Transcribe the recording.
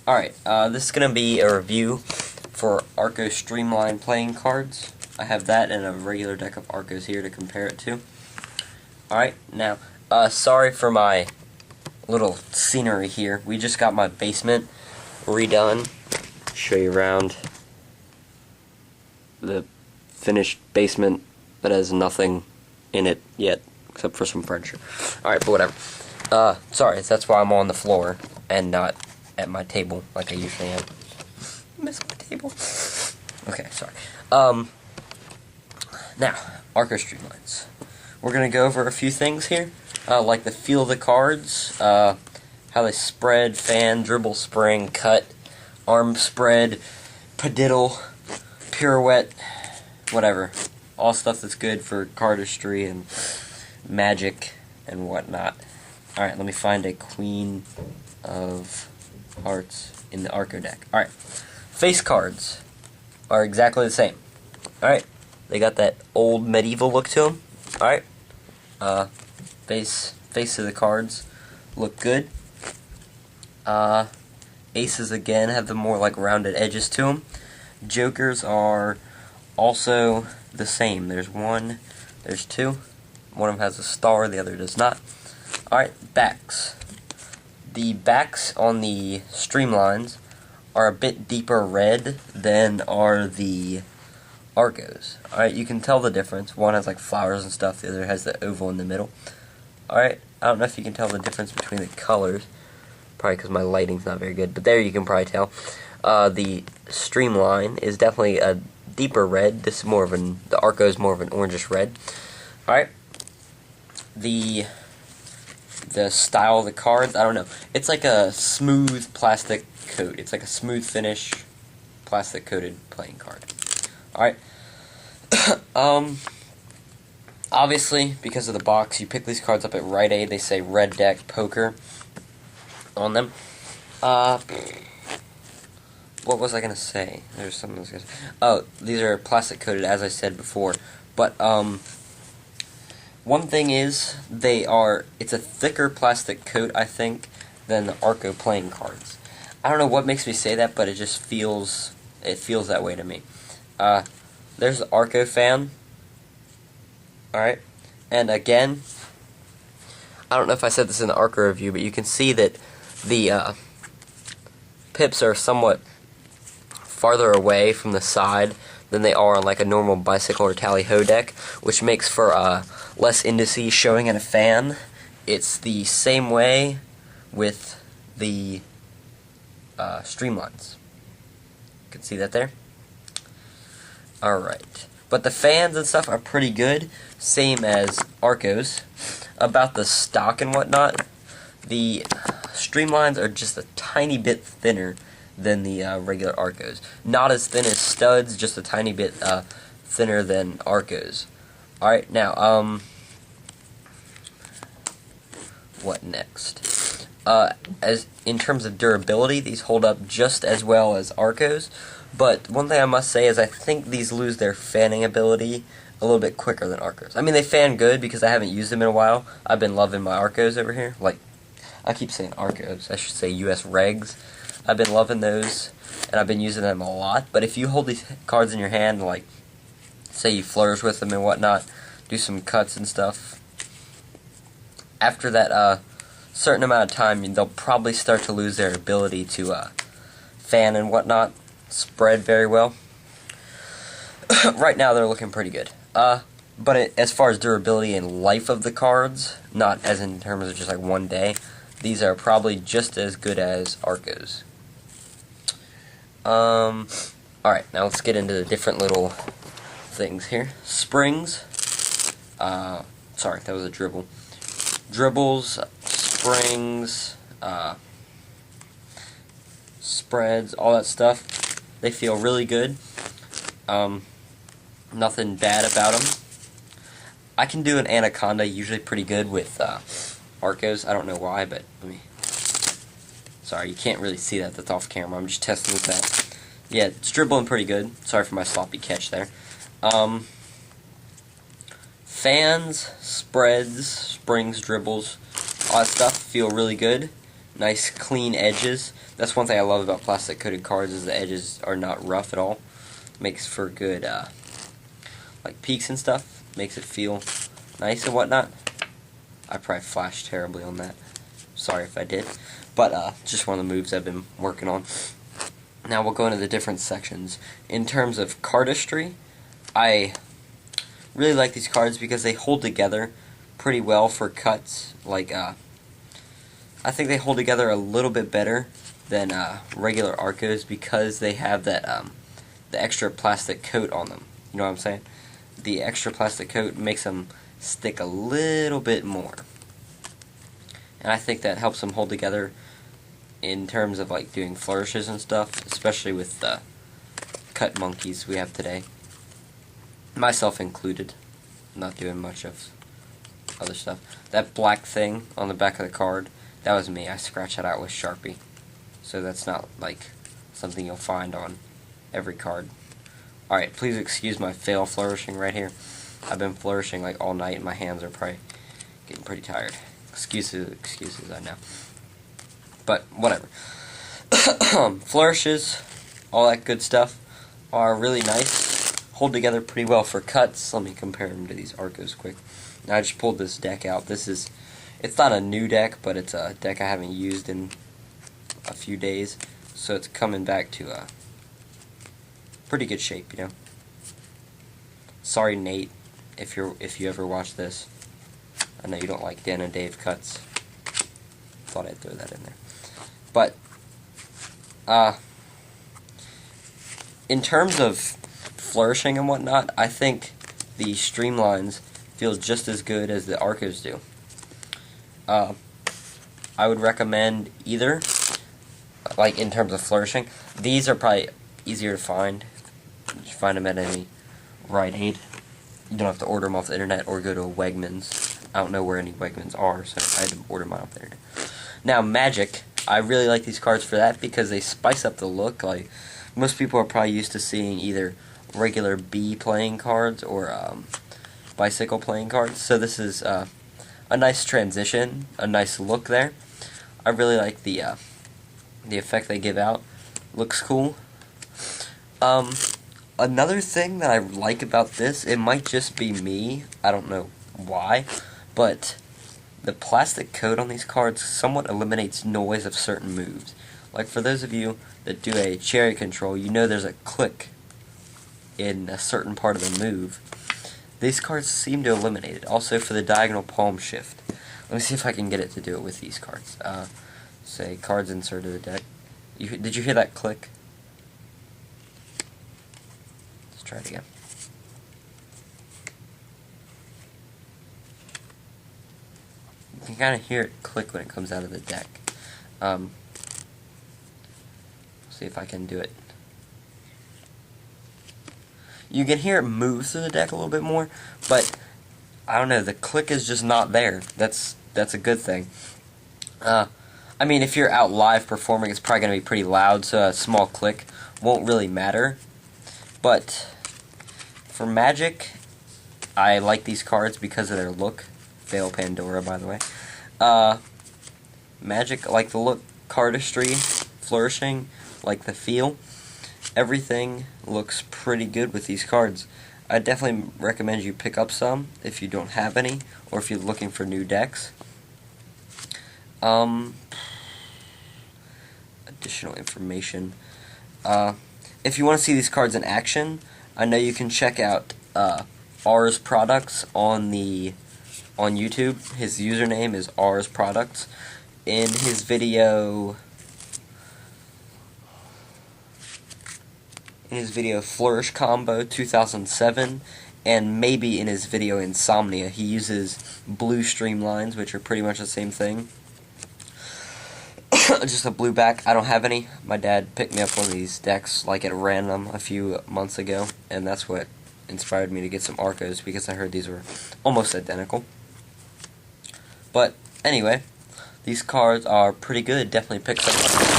Alright, this is going to be a review for Arcco Streamline playing cards. I have that and a regular deck of Arccos here to compare it to. Alright, now, sorry for my little scenery here. We just got my basement redone. Show you around the finished basement that has nothing in it yet, except for some furniture. Alright, but whatever. Sorry, that's why I'm on the floor and not at my table like I usually am. I miss my table. Okay, sorry. Now, Arcco Streamlines. We're gonna go over a few things here, like the feel of the cards, how they spread, fan, dribble, spring, cut, arm spread, padiddle, pirouette, whatever. All stuff that's good for cardistry and magic and whatnot. Alright, let me find a Queen of Hearts in the Arcco deck. Alright, face cards are exactly the same. Alright, they got that old medieval look to them. Alright, face of the cards look good. Aces again have the more like rounded edges to them. Jokers are also the same. There's one, there's two. One of them has a star, the other does not. Alright, backs. The backs on the Streamlines are a bit deeper red than are the Arccos. Alright, you can tell the difference. One has like flowers and stuff, the other has the oval in the middle. Alright, I don't know if you can tell the difference between the colors. Probably because my lighting's not very good, but there you can probably tell. The Streamline is definitely a deeper red. This is more of an, the Arcco is more of an orangish red. Alright, the style of the cards, I don't know. It's like a smooth plastic coat. It's like a smooth finish plastic coated playing card. Alright. Obviously, because of the box, you pick these cards up at Rite Aid. They say Red Deck Poker on them. What was I gonna say? There's something I was gonna say. Oh, these are plastic coated, as I said before. But, one thing is, it's a thicker plastic coat, I think, than the Arcco playing cards. I don't know what makes me say that, but it just feels that way to me. There's the Arcco fan. Alright, and again, I don't know if I said this in the Arcco review, but you can see that the pips are somewhat farther away from the side than they are on like a normal bicycle or tally-ho deck, which makes for less indices showing in a fan. It's the same way with the Streamlines. You can see that there? Alright. But the fans and stuff are pretty good, same as Arccos. About the stock and whatnot, the Streamlines are just a tiny bit thinner than the regular Arccos. Not as thin as studs, just a tiny bit thinner than Arccos. Alright, now, what next? As in terms of durability, these hold up just as well as Arccos, but one thing I must say is I think these lose their fanning ability a little bit quicker than Arccos. I mean, they fan good because I haven't used them in a while. I've been loving my Arccos over here. Like, I keep saying Arccos, I should say US Regs. I've been loving those, and I've been using them a lot, but if you hold these cards in your hand, like, say you flourish with them and whatnot, do some cuts and stuff, after that certain amount of time, they'll probably start to lose their ability to fan and whatnot, spread very well. Right now, they're looking pretty good. But as far as durability and life of the cards, not as in terms of just like one day, these are probably just as good as Arccos. Alright, now let's get into the different little things here. Springs. Sorry, that was a dribble. Dribbles, springs, spreads, all that stuff. They feel really good. Nothing bad about them. I can do an Anaconda usually pretty good with Arccos. I don't know why, but let me... Sorry, you can't really see that. That's off camera. I'm just testing with that. Yeah, it's dribbling pretty good. Sorry for my sloppy catch there. Fans, spreads, springs, dribbles, all that stuff feel really good. nice clean edges. That's one thing I love about plastic coated cards, is the edges are not rough at all. Makes for good like peaks and stuff. Makes it feel nice and whatnot. I probably flashed terribly on that. Sorry if I did. But just one of the moves I've been working on. Now we'll go into the different sections. In terms of cardistry, I really like these cards because they hold together pretty well for cuts. Like, I think they hold together a little bit better than regular Arccos because they have that the extra plastic coat on them. You know what I'm saying? The extra plastic coat makes them stick a little bit more, and I think that helps them hold together in terms of like doing flourishes and stuff, especially with the cut monkeys we have today, myself included. I'm not doing much of other stuff. That black thing on the back of the card, that was me. I scratched that out with Sharpie, so that's not like something you'll find on every card. Alright, please excuse my fail flourishing right here. I've been flourishing like all night and my hands are probably getting pretty tired. Excuses, I know. But whatever. Flourishes, all that good stuff, are really nice. Hold together pretty well for cuts. Let me compare them to these Arccos quick. Now I just pulled this deck out. It's not a new deck, but it's a deck I haven't used in a few days. So it's coming back to a pretty good shape, you know. Sorry, Nate, if you ever watch this. I know you don't like Dan and Dave cuts. Thought I'd throw that in there. But in terms of flourishing and whatnot, I think the Streamlines feel just as good as the Arccos do. I would recommend either, like in terms of flourishing. These are probably easier to find. You find them at any Rite Aid. You don't have to order them off the internet or go to a Wegmans. I don't know where any Wegmans are, so I had to order mine off the internet. Now, Magic, I really like these cards for that because they spice up the look. Like, most people are probably used to seeing either regular B playing cards or bicycle playing cards. So this is a nice transition, a nice look there. I really like the effect they give out. Looks cool. Another thing that I like about this, it might just be me, I don't know why, but the plastic coat on these cards somewhat eliminates noise of certain moves. Like for those of you that do a cherry control, you know there's a click in a certain part of the move. These cards seem to eliminate it. Also for the diagonal palm shift. Let me see if I can get it to do it with these cards. Say cards inserted to the deck. Did you hear that click? Let's try it again. You can kind of hear it click when it comes out of the deck. See if I can do it. You can hear it move through the deck a little bit more, but I don't know, the click is just not there. That's a good thing. I mean, if you're out live performing, it's probably going to be pretty loud, so a small click won't really matter. But for Magic, I like these cards because of their look. Fail Pandora, by the way. Magic, I like the look. Cardistry, flourishing, like the feel. Everything looks pretty good with these cards. I definitely recommend you pick up some if you don't have any, or if you're looking for new decks. Additional information. If you want to see these cards in action, I know you can check out R's Products on YouTube. His username is R's Products. In his video Flourish Combo 2007, and maybe in his video Insomnia, he uses blue Streamlines, which are pretty much the same thing. Just a blue back. I don't have any. My dad picked me up one of these decks like at random a few months ago, and that's what inspired me to get some Arccos, because I heard these were almost identical. But anyway, these cards are pretty good. Definitely pick them up.